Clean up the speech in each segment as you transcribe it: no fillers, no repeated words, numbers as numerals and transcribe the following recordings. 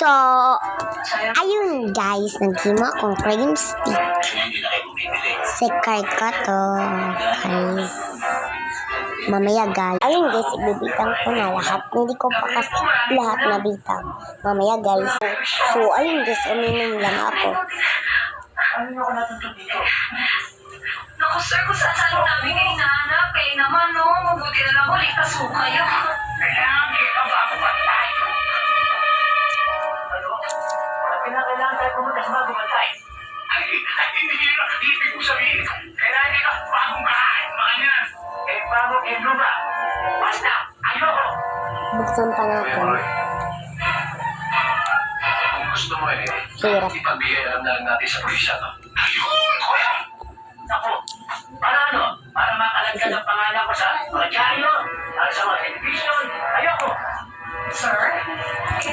So, ayun guys, naghimo akong cream stick. Si card ko to, guys. Mamaya guys. Ayun guys, ibibitang ko na lahat. Hindi ko pa kasi lahat nabitang. Mamaya guys. So, ayun guys, uminom lang ako. Ano ako natutunan dito? Naku sir, kung saan namin kayo hinahanap, kayo naman no, mabuti na lang ligtas ho kayo. Kailangan kayo pa bago matay. Ano? Kailangan tayo pumunta sa bago matay. Ay, hindi yun. Ibig ko sabihin. Kailangan kayo bagong bahay. Mga yan. Bagong ebro ba? Basta, ayoko. Buksan pa natin. Kung gusto mo Hirap. ipagbiyaran na lang natin sa pulisya to. Ayun! Kuya! Naku, para ano? Para makalagyan ang pangalan ko sa mga dyaryo, para sa mga television. Ayoko! Sir?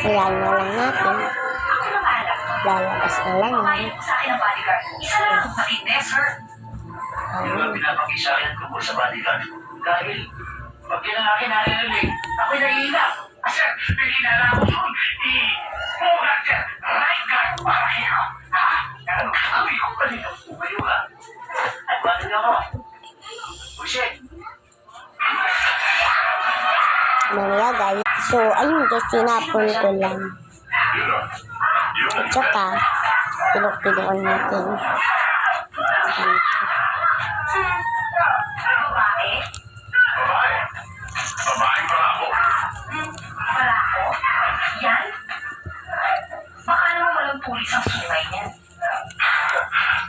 Ayan na lang natin. Ako na maalam. Lalabas na lang yan. Pumayag po sa akin ang bodyguard. Isa lang akong makitnes, sir. Hindi ba pinapakita sa akin ang tungkol sa bodyguard? Dahil, pag yun ang akin narinig, ako'y naiinap. Sir, may kinala ko yun. Mugat ka, right guard, para kayo. Ha? Ano? Sabi ko kanina, umayo ka. At paano niya ako? Buset. Mamaya guys. So, ayun guys, sinapon ko lang. At saka, pilok-pilokan natin. Babae? Babae. Babaeng barako. Barako? Yan? Baka naman walang pulis ang sungay niyan.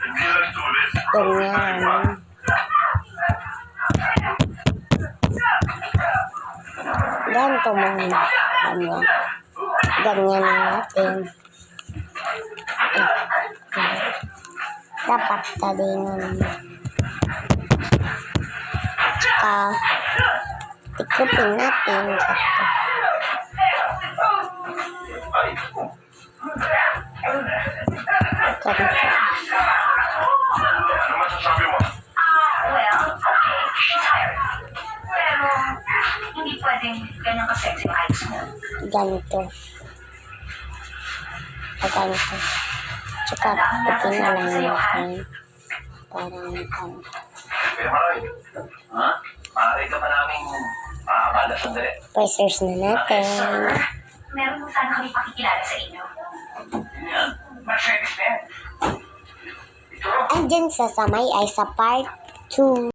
Hindi lang tulis. Ganyan. Ganito muna. Ganyan. Ganyan natin. Dapat talingan. Tsaka, tikupin natin. Ganito. Ano masasabi mo? Well, okay, she's hired. Pero, hindi pwedeng ganyan ka-sexy ang ayos mo. Ganito. Ganito. Tsaka, putin na lang natin. Parang, Kaya maray. Ha? Maaari ka pa namin makakala sandali. pressers na natin. Meron mo sana kami pakikilala sa inyo. Yan. Mercedes-Benz. Ito. Andyan sa samay ay sa part 2.